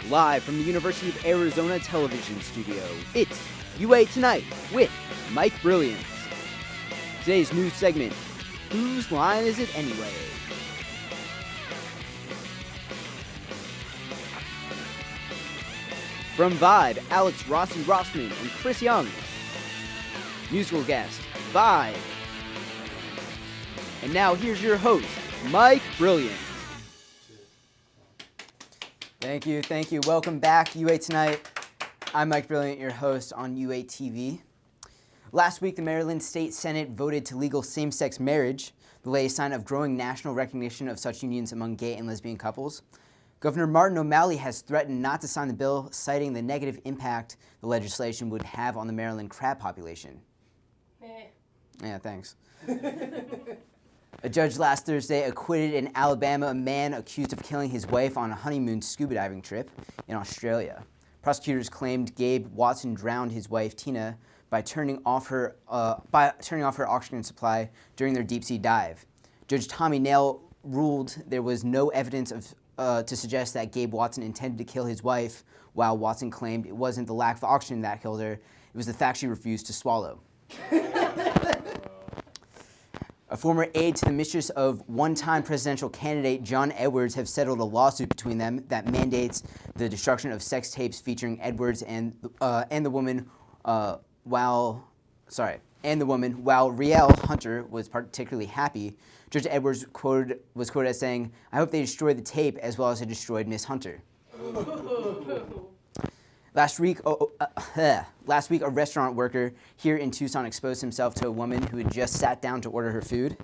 Live from the University of Arizona television studio, it's UA Tonight with Mike Brilliant. Today's news segment, Whose Line Is It Anyway? From Vibe, Alex Rossi Rossman and Chris Young. Musical guest, Vibe. And now here's your host, Mike Brilliant. Thank you. Welcome back, UA Tonight. I'm Mike Brilliant, your host on UA TV. Last week, the Maryland State Senate voted to legal same-sex marriage, the latest sign of growing national recognition of such unions among gay and lesbian couples. Governor Martin O'Malley has threatened not to sign the bill, citing the negative impact the legislation would have on the Maryland crab population. Yeah, thanks. A judge last Thursday acquitted in Alabama a man accused of killing his wife on a honeymoon scuba diving trip in Australia. Prosecutors claimed Gabe Watson drowned his wife Tina by turning off her oxygen supply during their deep sea dive. Judge Tommy Nail ruled there was no evidence to suggest that Gabe Watson intended to kill his wife, while Watson claimed it wasn't the lack of oxygen that killed her, it was the fact she refused to swallow. A former aide to the mistress of one-time presidential candidate John Edwards have settled a lawsuit between them that mandates the destruction of sex tapes featuring Edwards and the woman. While Rielle Hunter was particularly happy, Judge Edwards was quoted as saying, "I hope they destroy the tape as well as they destroyed Miss Hunter." Last week, a restaurant worker here in Tucson exposed himself to a woman who had just sat down to order her food.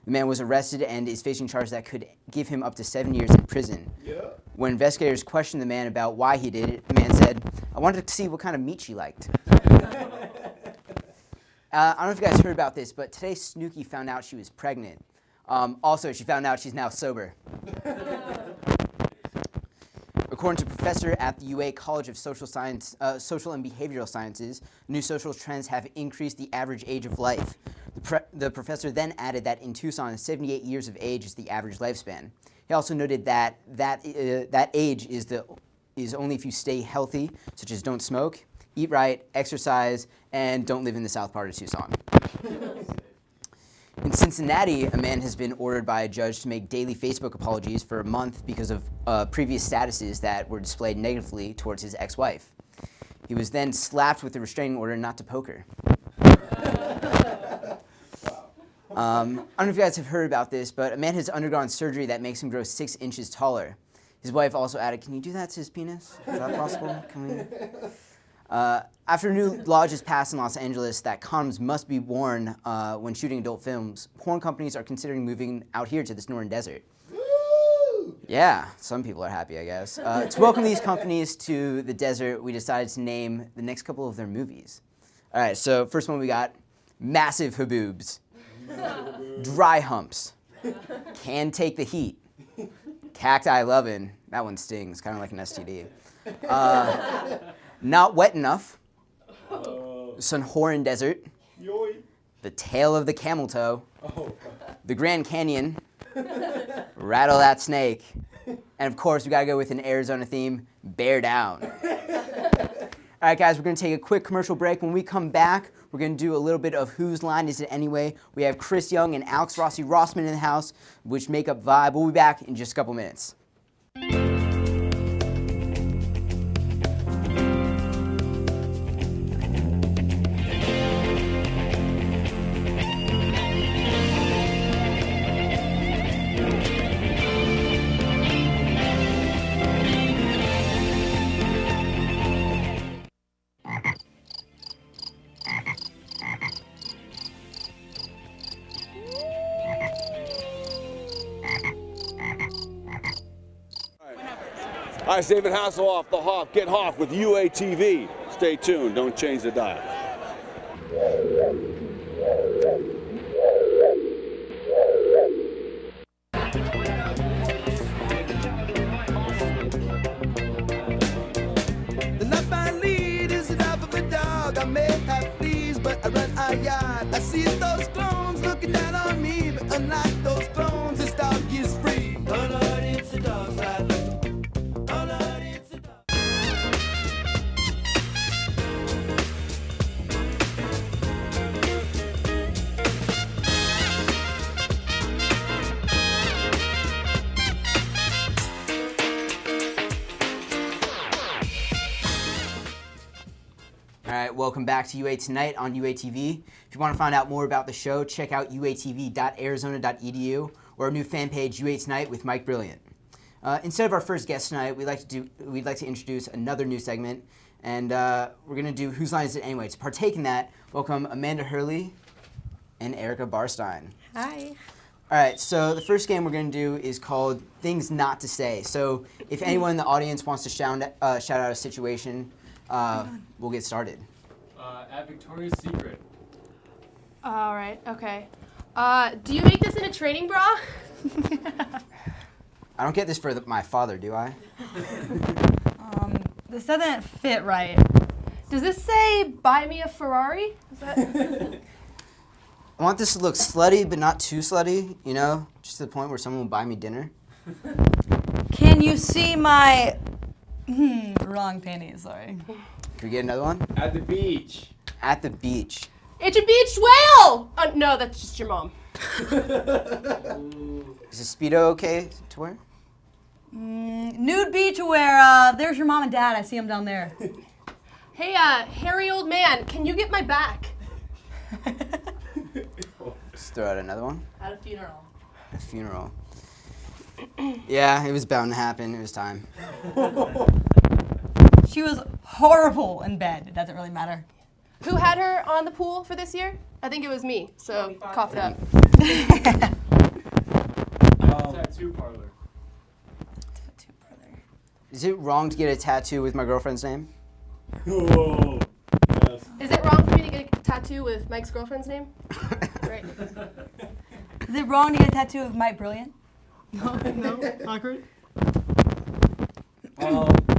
The man was arrested and is facing charges that could give him up to 7 years in prison. Yeah. When investigators questioned the man about why he did it, the man said, "I wanted to see what kind of meat she liked." I don't know if you guys heard about this, but today Snooki found out she was pregnant. Also, she found out she's now sober. According to a professor at the UA College of Social and Behavioral Sciences, new social trends have increased the average age of life. The professor then added that in Tucson, 78 years of age is the average lifespan. He also noted that age is only if you stay healthy, such as don't smoke, eat right, exercise, and don't live in the south part of Tucson. In Cincinnati, a man has been ordered by a judge to make daily Facebook apologies for a month because of previous statuses that were displayed negatively towards his ex-wife. He was then slapped with a restraining order not to poke her. I don't know if you guys have heard about this, but a man has undergone surgery that makes him grow 6 inches taller. His wife also added, "Can you do that to his penis? Is that possible? Can we?" After a new law just passed in Los Angeles that condoms must be worn when shooting adult films, porn companies are considering moving out here to the Sonoran Desert. Woo! Yeah, some people are happy, I guess. To welcome these companies to the desert, we decided to name the next couple of their movies. All right, so first one we got Massive Haboobs, Dry Humps, Can Take the Heat, Cacti Lovin', that one stings, kind of like an STD. Not Wet Enough, Sonoran Desert, The Tale of the Camel Toe, The Grand Canyon, Rattle That Snake, and of course we gotta go with an Arizona theme, Bear Down. All right, guys, we're gonna take a quick commercial break. When we come back, we're gonna do a little bit of Whose Line Is It Anyway? We have Chris Young and Alex Rossi Rossman in the house, which make up Vibe. We'll be back in just a couple minutes. Hi, it's David Hasselhoff, the Hoff. Get Hoff with UATV. Stay tuned. Don't change the dial. The life I lead is the life of a dog. I may have fleas, but I run a yard. I see those clones looking down on me, but unlike those clones, this dog is free. Oh Lord, it's a dog's life. Oh Lord, it's a dog. right, welcome back to UA Tonight on UA TV. If you want to find out more about the show, check out uatv.arizona.edu or our new fan page, UA Tonight with Mike Brilliant. Instead of our first guest tonight, we'd like to introduce another new segment, and we're going to do Whose Line Is It Anyway? To partake in that, welcome Amanda Hurley and Erica Barstein. Hi. All right, so the first game we're going to do is called Things Not to Say. So if anyone in the audience wants to shout out a situation, we'll get started. At Victoria's Secret. All right, okay. Do you make this in a training bra? I don't get this for my father, do I? This doesn't fit right. Does this say, buy me a Ferrari? Is that... I want this to look slutty, but not too slutty, you know? Just to the point where someone will buy me dinner. Can you see my... wrong panties, sorry. Can we get another one? At the beach. At the beach. It's a beached whale! No, that's just your mom. Is a Speedo okay to wear? Nude beach where there's your mom and dad. I see them down there. Hey, hairy old man, can you get my back? Let's throw out another one. At a funeral. A funeral. Yeah, it was bound to happen. It was time. She was horrible in bed. It doesn't really matter. Who had her on the pool for this year? I think it was me, so cough it up. Tattoo parlor. Is it wrong to get a tattoo with my girlfriend's name? Oh, yes. Is it wrong for me to get a tattoo with Mike's girlfriend's name? Right. Is it wrong to get a tattoo of Mike Brilliant?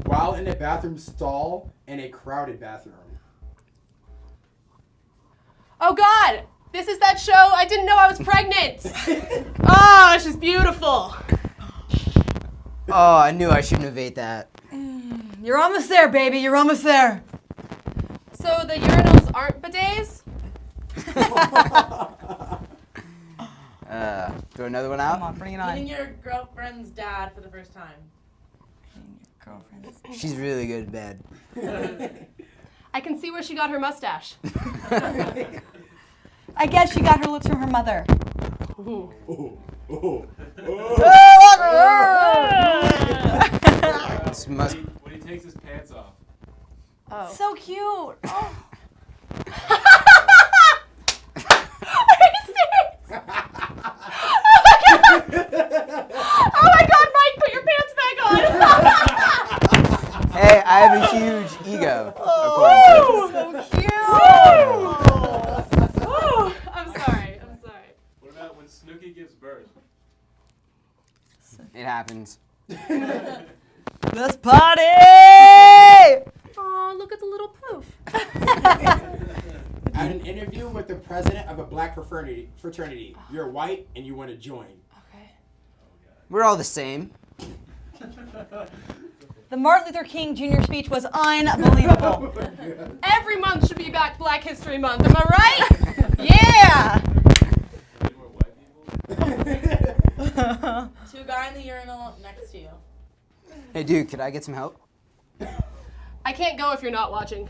While in a bathroom stall in a crowded bathroom. Oh God, this is that show I didn't know I was pregnant. Oh, she's beautiful. Oh, I knew I shouldn't have ate that. You're almost there, baby. You're almost there. So the urinals aren't bidets? Throw another one out. Come on, bring it on. Meeting your girlfriend's dad for the first time. Girlfriends. She's really good at bed. I can see where she got her mustache. I guess she got her looks from her mother. This must. When he takes his pants off. Oh. So cute. Oh. Oh my God, Mike, put your pants back on. Hey, I have a huge ego. So cute. I'm sorry. What about when Snooki gives birth? It happens. Let's party! Aw, look at the little poof. At an interview with the president of a black fraternity, you're white and you want to join. Okay. We're all the same. The Martin Luther King Jr. speech was unbelievable. Every month should be Black History Month, am I right? Yeah! Any more white people? To a guy in the urinal next to you. Hey, dude, could I get some help? I can't go if you're not watching.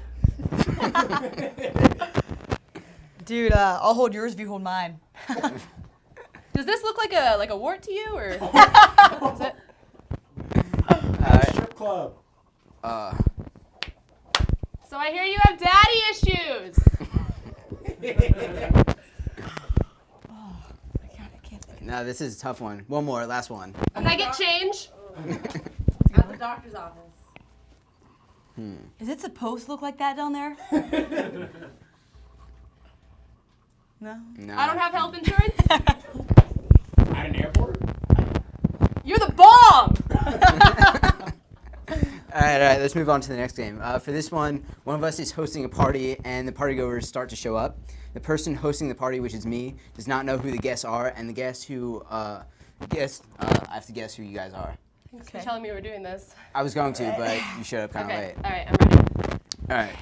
Dude, I'll hold yours if you hold mine. Does this look like a wart to you, or is it? Strip club. So I hear you have daddy issues. No, this is a tough one. One more, last one. Can I get change? At the doctor's office. Is it supposed to look like that down there? No? No. I don't have health insurance. At an airport? You're the bomb. All right, let's move on to the next game. For this one of us is hosting a party, and the partygoers start to show up. The person hosting the party, which is me, does not know who the guests are, and the guests who I have to guess who you guys are. Thanks for telling me we're doing this. I was going to, but you showed up kind of Okay. late. All right, I'm ready. All right.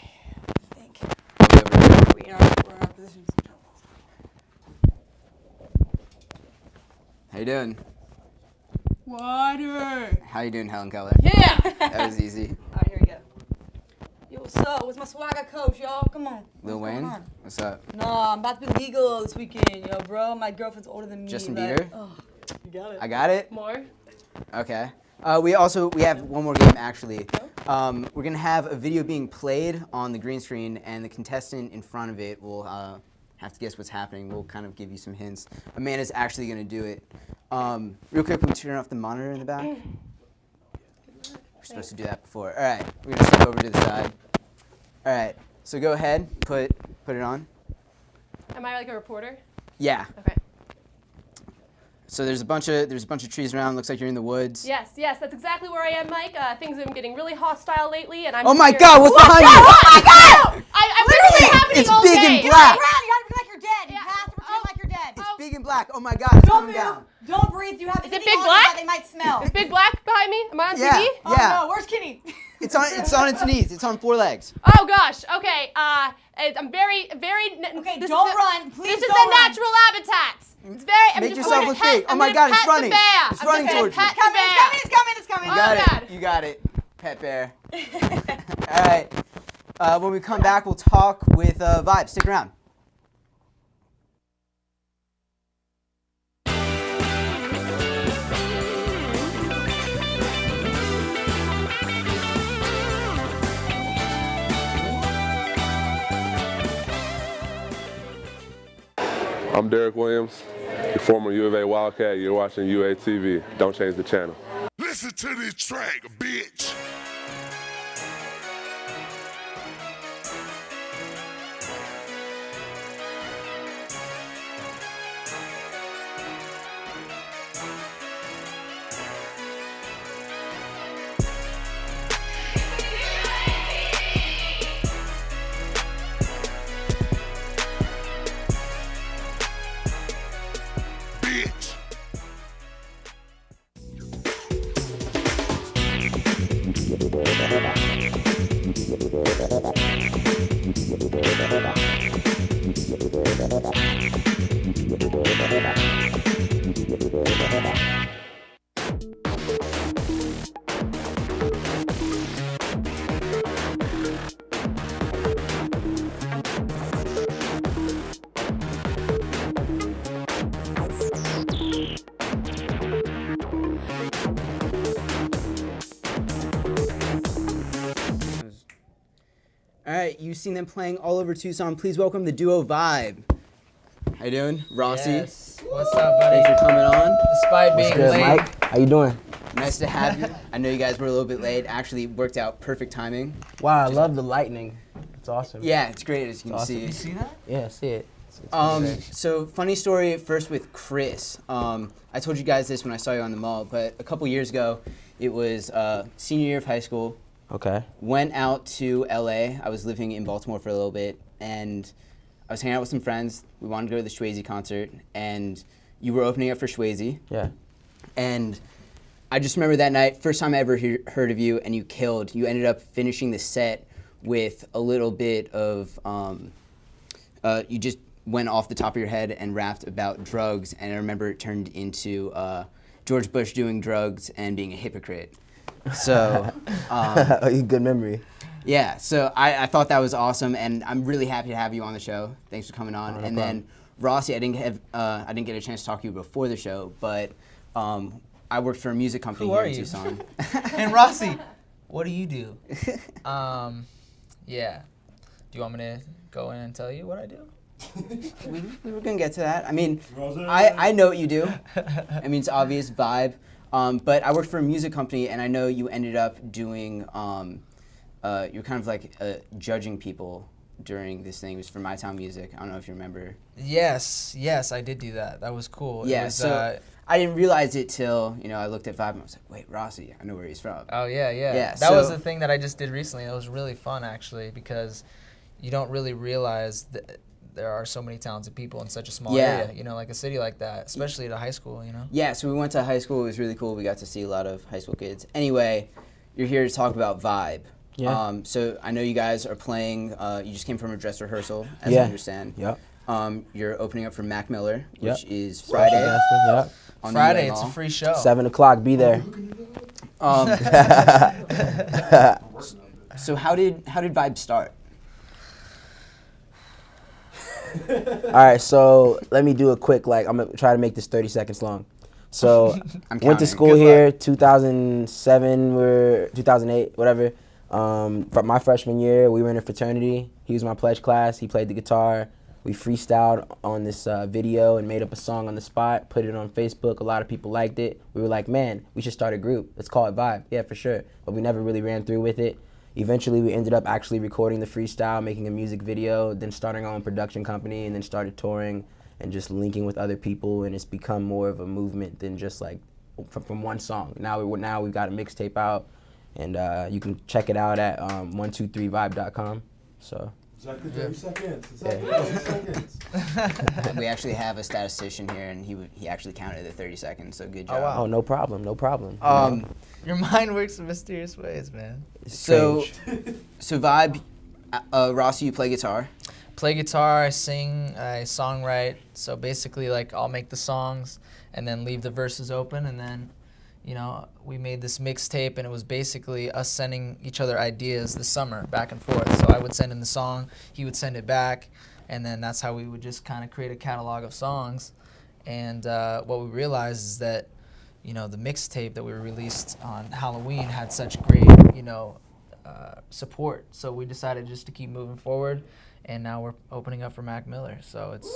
Think. I'll be over here. We're in our positions. How you doing? Water. How you doing, Helen Keller? Yeah. That was easy. Alright, here we go. what's up? What's my swagger coach, y'all? Come on. Lil What's going Wayne, on? what's up? Nah, I'm about to be legal this weekend, yo, bro. My girlfriend's older than me. Justin like, Bieber? Oh, you got it. I got it. More? Okay. We have one more game actually. We're gonna have a video being played on the green screen, and the contestant in front of it will have to guess what's happening. We'll kind of give you some hints. Amanda's actually gonna do it. Real quick, we turn off the monitor in the back. We're supposed to do that before. All right, we're gonna step over to the side. All right, so go ahead, put it on. Am I like a reporter? Yeah. Okay. So there's a bunch of trees around. Looks like you're in the woods. Yes, that's exactly where I am, Mike. Things have been getting really hostile lately, and I'm. Oh my here- God, what's behind you? Oh my God! I'm literally happening It's all big day. and black. Around, you gotta pretend like you're dead. You Yeah. have to pretend like you're dead. It's big and black. Oh my God, it's Don't coming move. down. Don't breathe. You have Is the it kitty big on black? that they might smell. Is Big Black behind me? Am I on Yeah. TV? Oh Yeah. no, where's Kitty? It's on its knees. It's on 4 legs. Oh gosh. Okay. I'm very. Okay, this don't is run. Please This is don't the run. natural habitat. It's very. I'm Make just yourself going look to pet, big. Oh I'm my gonna God, it's pet running. The bear. It's I'm running just gonna towards you. pet Coming, the it's bear. coming, it's coming, it's coming. You got God. it. You got it. Pet bear. All right. When we come back, we'll talk with Vibe. Stick around. I'm Derek Williams, the former U of A Wildcat. You're watching UATV. Don't change the channel. Listen to this track, bitch. Bitch. All right, you've seen them playing all over Tucson. Please welcome the duo Vibe. How you doing, Rossi? Yes. What's up, buddy? Thanks for coming on. Despite being Good, late. Mike. How you doing? Nice to have you. I know you guys were a little bit late. Actually, worked out perfect timing. Wow, I love the lightning. It's awesome. Yeah, it's great as you can awesome. see. You see that? Yeah, I see it. So funny story first with Chris. I told you guys this when I saw you on the mall, but a couple years ago, it was senior year of high school. Okay. Went out to LA. I was living in Baltimore for a little bit, and I was hanging out with some friends. We wanted to go to the Swayze concert, and you were opening up for Swayze. Yeah. And I just remember that night, first time I ever heard of you, and you killed. You ended up finishing the set with a little bit of, you just went off the top of your head and rapped about drugs, and I remember it turned into George Bush doing drugs and being a hypocrite. So, Good memory. yeah, so I thought that was awesome, and I'm really happy to have you on the show. Thanks for coming on. No and problem. then Rossi, I didn't get a chance to talk to you before the show, but I worked for a music company Who here are in you? Tucson. And Rossi, what do you do? Yeah. Do you want me to go in and tell you what I do? we were gonna get to that. I mean, I know what you do. I mean, it's obvious Vibe. But I worked for a music company, and I know you ended up doing. You're kind of like judging people during this thing. It was for My Town Music. I don't know if you remember. Yes, I did do that. That was cool. Yeah. It was, So I didn't realize it till I looked at Vibe and I was like, wait, Rossi. I know where he's from. oh yeah. Yeah, That was so- the thing that I just did recently. It was really fun actually because you don't really realize that there are so many talented people in such a small Yeah. area. Like a city like that, especially at a high school. Yeah. So we went to high school. It was really cool. We got to see a lot of high school kids. Anyway, you're here to talk about Vibe. Yeah. So I know you guys are playing. You just came from a dress rehearsal, as I Yeah. understand. Yep. You're opening up for Mac Miller, Yep. which is Friday. Yep. On the Friday, UA it's a Mall. free show. 7 o'clock, be there. So how did Vibe start? All right, so let me do a quick, like, I'm gonna try to make this 30 seconds long. So I'm went to counting. school here 2007 or 2008, whatever. For my freshman year, we were in a fraternity. He was my pledge class. He played the guitar. We freestyled on this video and made up a song on the spot, put it on Facebook. A lot of people liked it. We were like, man, we should start a group. Let's call it Vibe. Yeah, for sure. But we never really ran through with it. Eventually, we ended up actually recording the freestyle, making a music video, then starting our own production company, and then started touring and just linking with other people. And it's become more of a movement than just like from one song. Now we've got a mixtape out, and you can check it out at 123vibe.com. So. Exactly 30 seconds. Exactly 30 seconds. We actually have a statistician here, and he actually counted the 30 seconds. So good job. Oh, wow. Oh, no problem, no problem. Your mind works in mysterious ways, man. So Vibe, Rossi, you play guitar. Play guitar, I sing, I songwrite. So basically, like, I'll make the songs and then leave the verses open, and then, you know, we made this mixtape, and it was basically us sending each other ideas this summer, back and forth. So I would send in the song, he would send it back, and then that's how we would just kind of create a catalog of songs. And what we realized is that, you know, the mixtape that we released on Halloween had such great, you know, support. So we decided just to keep moving forward, and now we're opening up for Mac Miller. So it's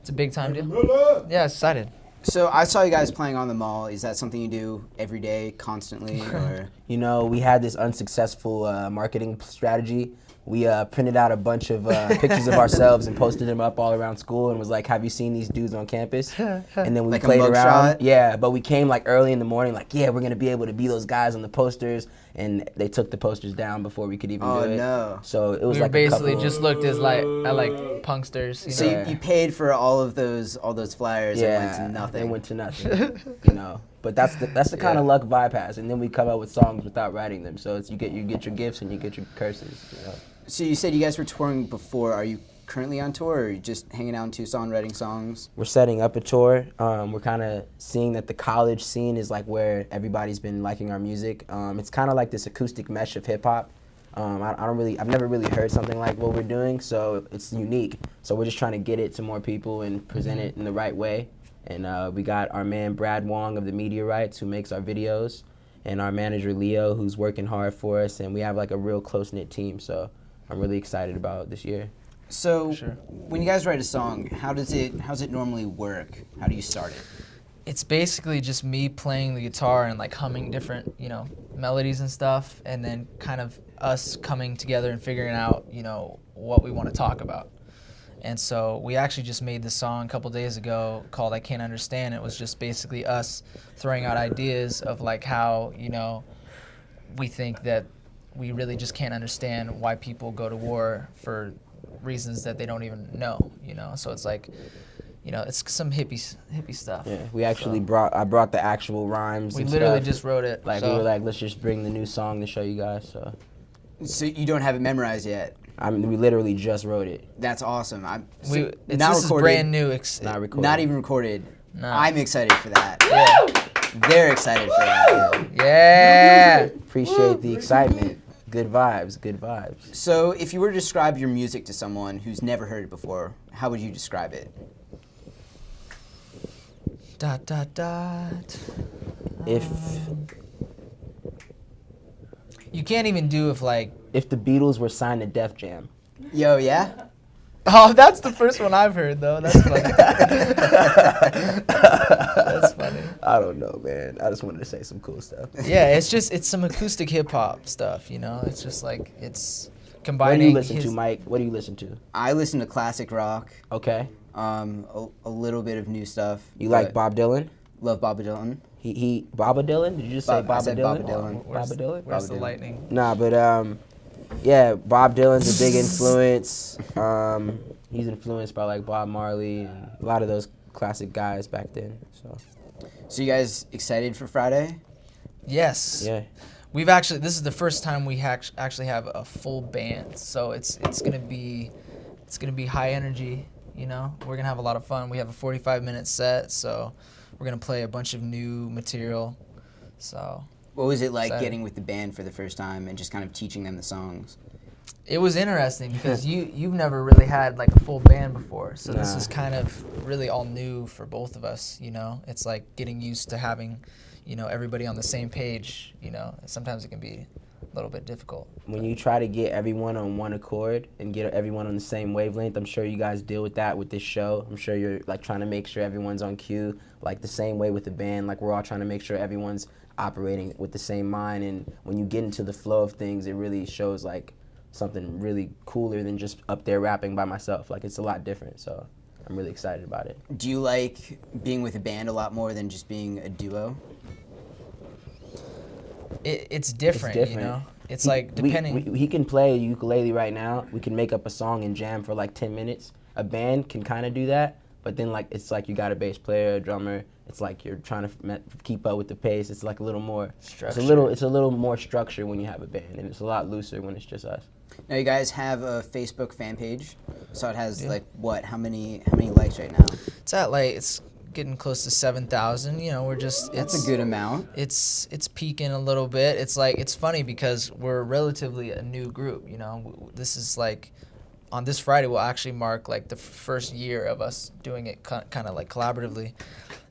a big time deal. Yeah, excited. So I saw you guys playing on the mall. Is that something you do every day, constantly, or? You know, we had this unsuccessful marketing strategy. We printed out a bunch of pictures of ourselves and posted them up all around school and was like, have you seen these dudes on campus? And then we Like a played mug around. shot? Yeah, but we came like early in the morning, like, yeah, we're going to be able to be those guys on the posters. And they took the posters down before we could even do it. Oh, no. So it was We were like basically a couple, just looked as like punksters. You So know? you paid for all those flyers and went to yeah, nothing. it went to nothing, you know. But that's the kind of luck Vibe has. And then we come out with songs without writing them. So it's you get your gifts and you get your curses, you know. So you said you guys were touring before. Are you currently on tour, or are you just hanging out in Tucson writing songs? We're setting up a tour. We're kind of seeing that the college scene is like where everybody's been liking our music. It's kind of like this acoustic mesh of hip hop. I've never really heard something like what we're doing, so it's unique. So we're just trying to get it to more people and present it in the right way. And we got our man Brad Wong of the Media Rights, who makes our videos, and our manager Leo, who's working hard for us, and we have like a real close-knit team. So I'm really excited about this year. So when you guys write a song, how's it normally work? How do you start it? It's basically just me playing the guitar and like humming different, you know, melodies and stuff, and then kind of us coming together and figuring out, you know, what we want to talk about. And so we actually just made this song a couple days ago called I Can't Understand. It was just basically us throwing out ideas of like how, you know, we think that we really just can't understand why people go to war for reasons that they don't even know, you know? So it's like, you know, it's some hippie stuff. Yeah, we actually I brought the actual rhymes. We and literally stuff. just wrote it. Like so. we were like, let's just bring the new song to show you guys. So you don't have it memorized yet? I mean, we literally just wrote it. That's awesome. This not is recorded, brand new. Not recorded. Not even recorded. No. I'm excited for that. Yeah. They're excited for that. Yeah. Appreciate the excitement. Good vibes, good vibes. So if you were to describe your music to someone who's never heard it before, how would you describe it? ... If you can't even do if the Beatles were signed to Def Jam. Yo, yeah? Oh, that's the first one I've heard though. That's funny. That's funny. I don't know, man. I just wanted to say some cool stuff. Yeah, it's some acoustic hip hop stuff, you know? It's just like it's What combining do you listen to, Mike? What do you listen to? I listen to classic rock. Okay. A little bit of new stuff. You like Bob Dylan? Love Bob Dylan. He Baba Dylan? Did you just say Baba I said Dylan? Bob Dylan. Baba Dylan? Where's the Dylan. lightning? Nah, but yeah, Bob Dylan's a big influence. He's influenced by like Bob Marley and a lot of those classic guys back then. So you guys excited for Friday? Yes. Yeah. This is the first time we actually have a full band, so it's gonna be high energy. You know, we're gonna have a lot of fun. We have a 45-minute set, so we're gonna play a bunch of new material. So What was it like Excited. getting with the band for the first time and just kind of teaching them the songs? It was interesting because you've never really had like a full band before, so this Nah. is kind of really all new for both of us. It's like getting used to having, everybody on the same page. Sometimes it can be a little bit difficult. When you try to get everyone on one accord and get everyone on the same wavelength, I'm sure you guys deal with that with this show. I'm sure you're like trying to make sure everyone's on cue, like the same way with the band. Like we're all trying to make sure everyone's operating with the same mind. And when you get into the flow of things, it really shows like something really cooler than just up there rapping by myself. Like it's a lot different. So I'm really excited about it. Do you like being with a band a lot more than just being a duo? It's different, It's like depending. He can play ukulele right now. We can make up a song and jam for like 10 minutes. A band can kind of do that, but then like it's like you got a bass player, a drummer. It's like you're trying to keep up with the pace. It's like a little more structure. It's a little more structure when you have a band, and it's a lot looser when it's just us. Now you guys have a Facebook fan page, so it has like what? How many likes right now? It's at like it's getting close to 7,000. We're just That's a good amount. It's peaking a little bit. It's like it's funny because we're relatively a new group. This is like on this Friday we'll actually mark like the first year of us doing it kind of like collaboratively,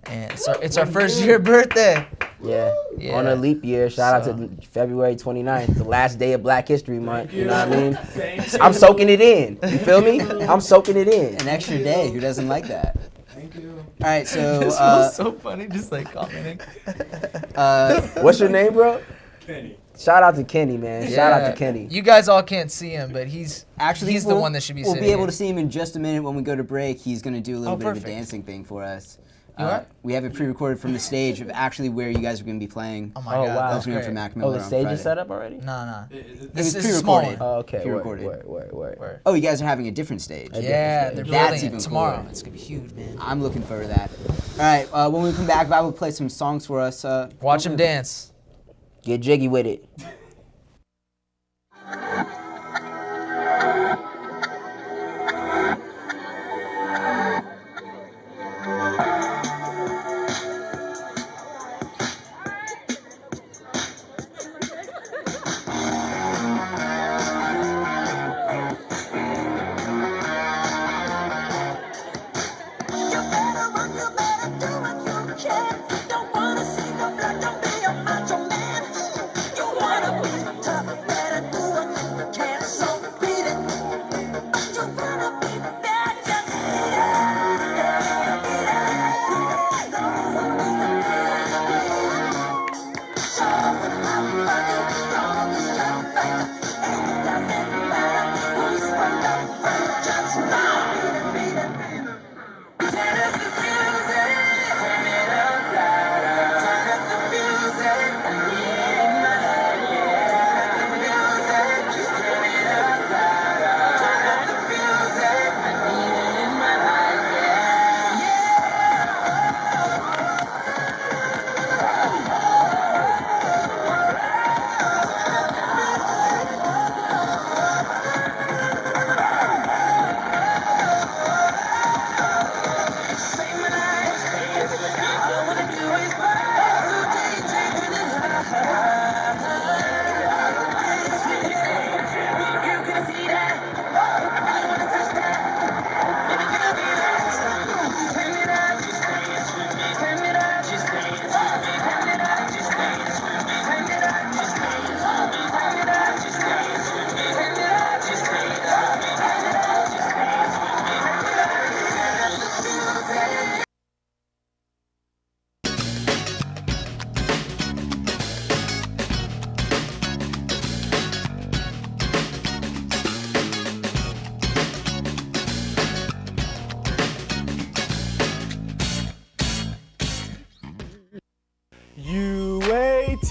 and so it's our first year birthday. Yeah. On a leap year. Shout out to February 29th, the last day of Black History Month. You know what I mean? I'm soaking it in. You feel me? I'm soaking it in. An extra day. Who doesn't like that? Thank you. All right, so This was so funny, just like commenting. What's your name, bro? Kenny. Shout out to Kenny, man. Shout out to Kenny. You guys all can't see him, but he's the one that should be We'll sitting be able here. to see him in just a minute when we go to break. He's going to do a little bit perfect. of a dancing thing for us. You are? We have it pre-recorded from the stage of actually where you guys are going to be playing. Oh my God, wow. that's Opening up great. for Mac Miller Oh, the on stage Friday. is set up already? No. It This was is a small pre-recorded. one. Oh, okay. Pre-recorded. Word. Oh, you guys are having a different stage. Yeah, they're That's building even it tomorrow. cooler. It's gonna be huge, man. I'm looking forward to that. All right, when we come back, Val will play some songs for us. Watch him dance. Get jiggy with it.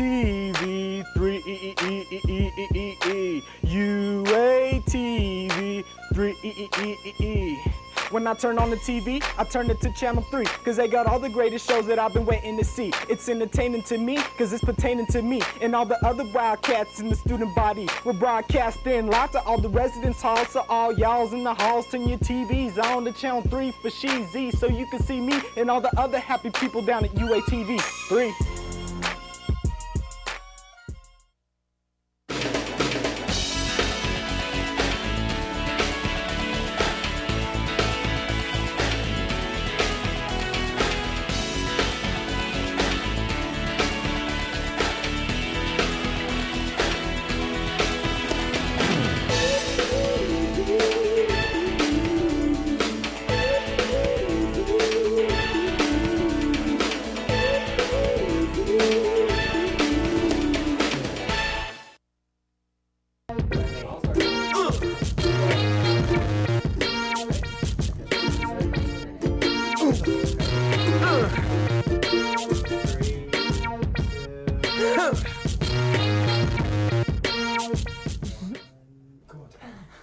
UATV 3 UATV 3 When I turn on the TV, I turn it to channel 3, cause they got all the greatest shows that I've been waiting to see. It's entertaining to me, cause it's pertaining to me. And all the other wildcats in the student body. We're broadcasting live to all the residence halls. So all y'alls in the halls, turn your TVs on to channel 3 for Sheezy, so you can see me and all the other happy people down at UATV 3.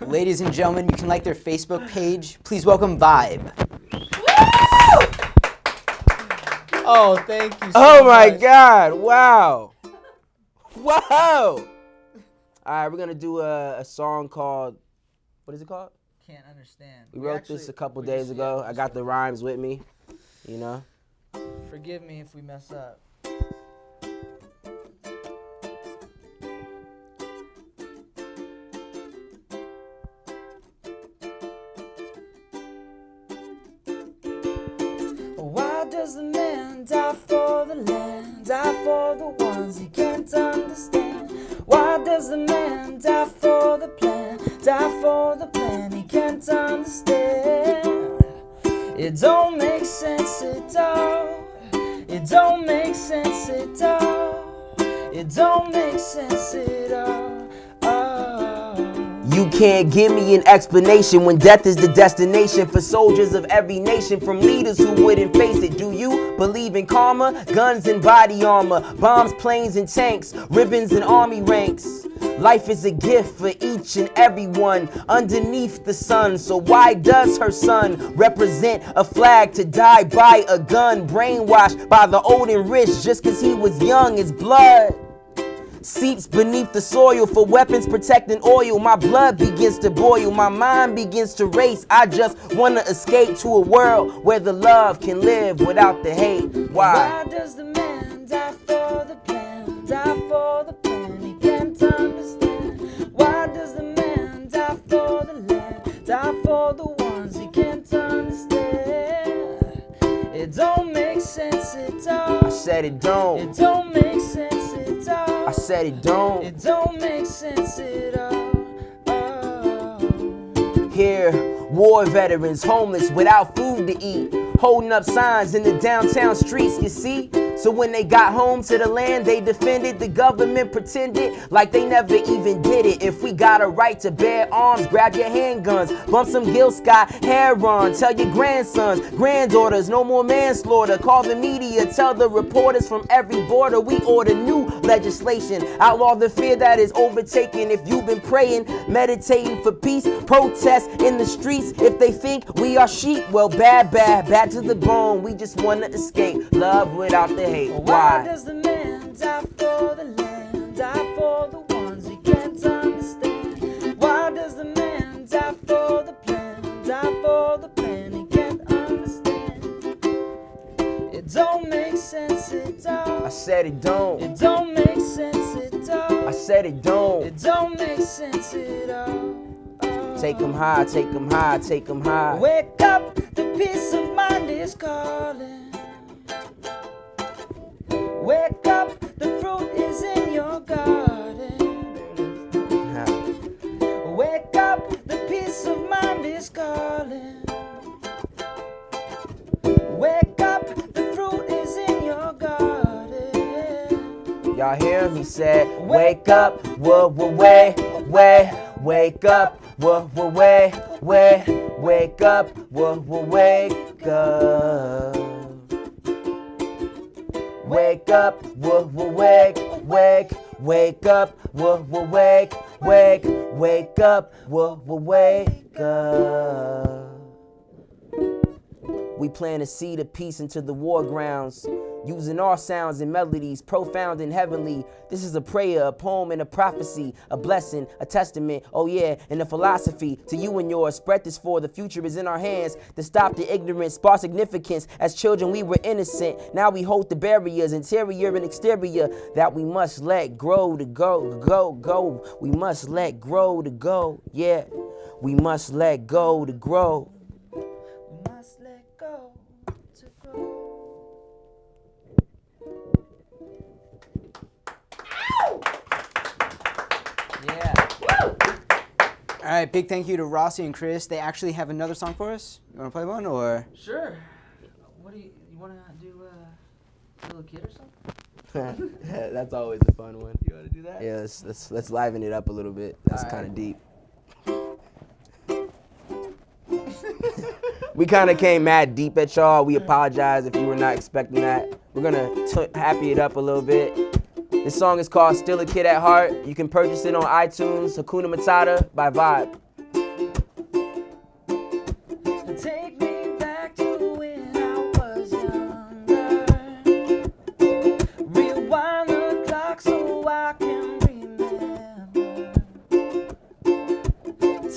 Ladies and gentlemen, you can like their Facebook page. Please welcome Vibe. Oh, thank you so Oh my much. God! Wow! Whoa! All right, we're gonna do a song called, what is it called? Can't understand. We wrote this a couple days ago. I got the rhymes with me, you know. Forgive me if we mess up. Why does the man die for the land, die for the ones he can't understand? Why does the man die for the plan, die for the plan he can't understand? It don't make sense at all. It don't make sense at all. It don't make sense at all. You can't give me an explanation when death is the destination for soldiers of every nation, from leaders who wouldn't face it. Do you believe in karma? Guns and body armor, bombs, planes and tanks, ribbons and army ranks. Life is a gift for each and every one underneath the sun. So why does her son represent a flag to die by a gun? Brainwashed by the old and rich just cause he was young. His blood seeps beneath the soil for weapons protecting oil. My blood begins to boil, my mind begins to race. I just wanna escape to a world where the love can live without the hate. Why does the man die for the plan, die for the plan he can't understand? Why does the man die for the land, die for the ones he can't understand? It don't make sense at all. I said it don't. It don't make sense at all. I said it don't. It don't make sense at all. Here, war veterans homeless without food to eat, holding up signs in the downtown streets, you see? So when they got home to the land they defended, the government pretended like they never even did it. If we got a right to bear arms, grab your handguns, bump some Gil Scott hair on, tell your grandsons, granddaughters, no more manslaughter. Call the media, tell the reporters from every border. We order new legislation, outlaw the fear that is overtaken. If you've been praying, meditating for peace, protest in the streets. If they think we are sheep, well bad to the bone. We just wanna escape love without the hate. Why does the man die for the land, die for the ones he can't understand? Why does the man die for the plan, die for the plan he can't understand? It don't make sense at all. I said it don't. It don't make sense at all. I said it don't. It don't make sense at all. Take 'em high, take 'em high, take 'em high. Wake up, the peace of mind is calling. Wake up, the fruit is in your garden. Wake up, the peace of mind is calling. Wake up, the fruit is in your garden. Y'all hear him? He said, wake up, way. Wake up, way. Wake up, wake up. Wake up, wake up, wake up, wake up. We plan to seed of peace into the war grounds, using our sounds and melodies, profound and heavenly. This is a prayer, a poem, and a prophecy, a blessing, a testament, oh yeah, and a philosophy to you and yours. Spread this for the future is in our hands to stop the ignorance, spark significance. As children we were innocent, now we hold the barriers, interior and exterior, that we must let grow to go. We must let grow to go, yeah. We must let go to grow. All right, big thank you to Rossi and Chris. They actually have another song for us. You want to play one, or? Sure. What do you want to do? Little Kid or something? That's always a fun one. You want to do that? Yeah, let's liven it up a little bit. That's kind of deep. We kind of came mad deep at y'all. We apologize if you were not expecting that. We're gonna happy it up a little bit. This song is called Still a Kid at Heart. You can purchase it on iTunes. Hakuna Matata by Vibe.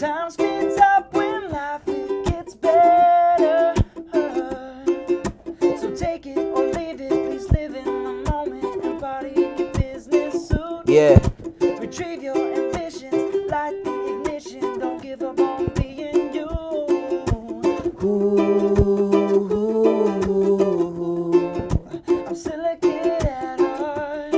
Time speeds up when life it gets better. So take it or leave it, please live in the moment and party in your business suit. Yeah. Retrieve your ambitions, light the ignition, don't give up on being you. I'm still a kid at heart.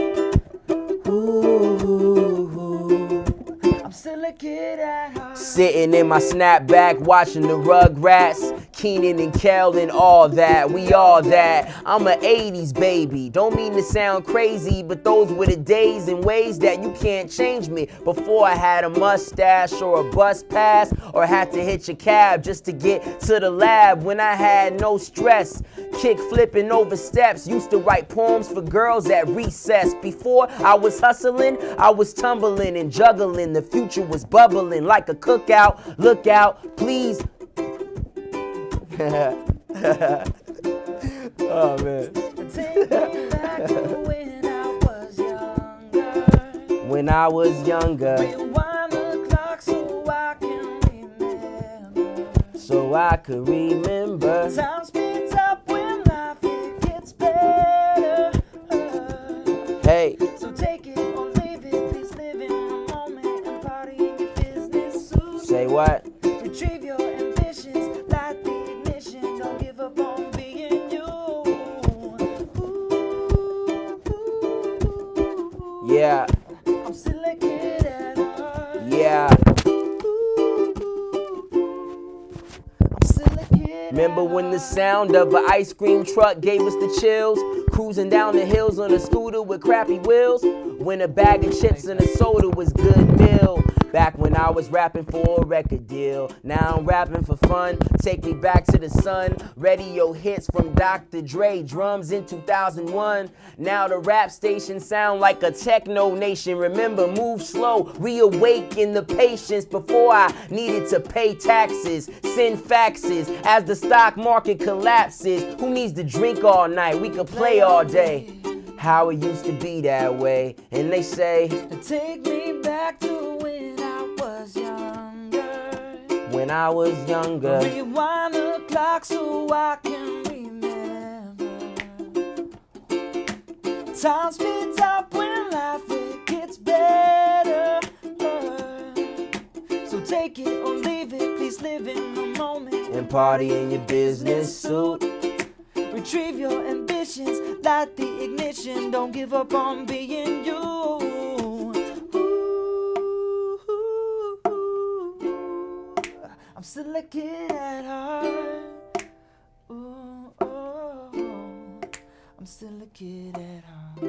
I'm still a kid at heart. Sitting in my snapback, watching the Rugrats. Keenan and Kel and all that, we all that. I'm a 80s baby, don't mean to sound crazy, but those were the days and ways that you can't change me. Before I had a mustache or a bus pass, or had to hitch a cab just to get to the lab. When I had no stress, kick flipping over steps, used to write poems for girls at recess. Before I was hustling, I was tumbling and juggling. The future was bubbling like a cookout. Look out, please. Oh man. Take me back to when I was younger. When I was younger. Rewind the clock so I can remember. So I could remember. Time speeds up when life it gets better. Hey. So take it or leave it, please live in the moment and party in your business suit. Say what? Retrieve your ambitions, light the ignition, don't give up on being you. Yeah. I'm still a kid at heart. Yeah. I'm still a kid. Remember when the sound of an ice cream truck gave us the chills? Cruising down the hills on a scooter with crappy wheels? When a bag of chips and a soda was good meal. Back when I was rapping for a record deal. Now I'm rapping for fun. Take me back to the sun. Radio hits from Dr. Dre. Drums in 2001. Now the rap stations sound like a techno nation. Remember, move slow. Reawaken the patience before I needed to pay taxes. Send faxes as the stock market collapses. Who needs to drink all night? We could play all day. How it used to be that way. And they say, take me back to when I was younger. When I was younger. Rewind the clock so I can remember. Time speeds up when life it gets better. So take it or leave it, please live in the moment and party in your business suit. Retrieve your ambitions, light the ignition, don't give up on being you. I'm still a kid at heart. I'm still a kid at heart.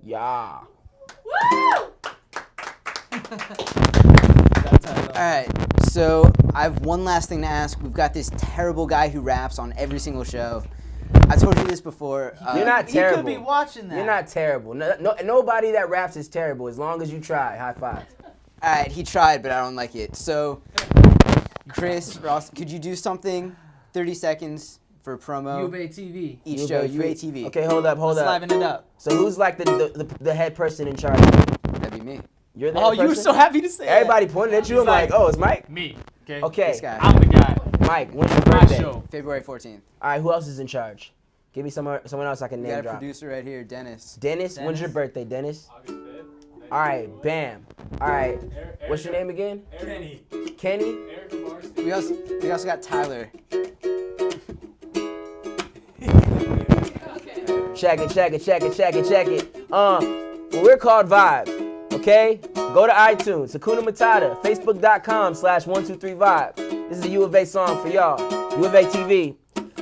Yeah. Alright, so I have one last thing to ask. We've got this terrible guy who raps on every single show. I told you this before. You're not terrible. He could be watching that. You're not terrible. Nobody that raps is terrible as long as you try. High five. Alright, he tried, but I don't like it. So, Chris, Ross, could you do something? 30 seconds for promo. U of A TV. Each show, UA TV. Okay, hold up. Let's liven it up. So who's like the head person in charge? That'd be me. You're the Oh, head you were person? so happy to say Everybody pointed at you. I'm like, oh, it's Mike? Me. Okay. Okay. This guy. I'm the guy. Mike, when's your My birthday? show. February 14th. All right, who else is in charge? Give me someone else I can We name got a drop. producer right here, Dennis. Dennis, when's your birthday, Dennis? August 5th. All right, bam. All right, what's your name again? Kenny. Kenny? Eric Varsity. We also got Tyler. Check it. Well, we're called Vibe, okay? Go to iTunes, Hakuna Matata, Facebook.com/123Vibe. This is a U of A song for y'all. U of A TV.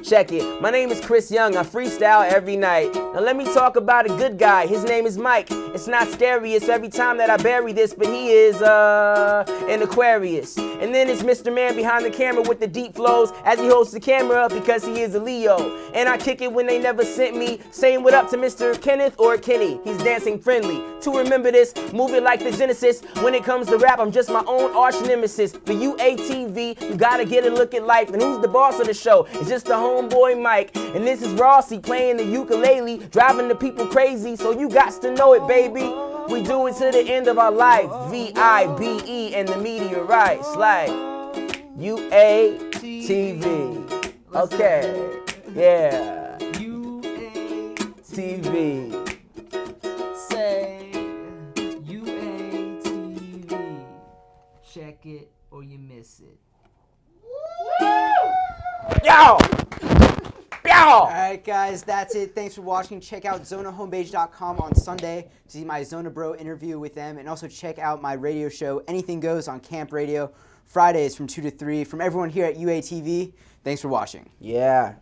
Check it. My name is Chris Young. I freestyle every night. Now let me talk about a good guy. His name is Mike. It's not scary. It's every time that I bury this, but he is an Aquarius. And then it's Mr. Man behind the camera with the deep flows as he holds the camera because he is a Leo. And I kick it when they never sent me, saying what up to Mr. Kenneth or Kenny. He's dancing friendly. To remember this, move it like the Genesis. When it comes to rap, I'm just my own arch nemesis. For UATV, you gotta get a look at life. And who's the boss of the show? It's just the homeboy Mike. And this is Rossi playing the ukulele, driving the people crazy. So you got to know it, baby. We do it to the end of our life. VIBE and the meteorites like UATV. Okay, yeah. UATV. Say UATV. Check it or you miss it. Yo! All right, guys, that's it. Thanks for watching. Check out zonahomepage.com on Sunday to see my Zona Bro interview with them, and also check out my radio show, Anything Goes, on Camp Radio, Fridays from 2 to 3. From everyone here at UATV, thanks for watching. Yeah.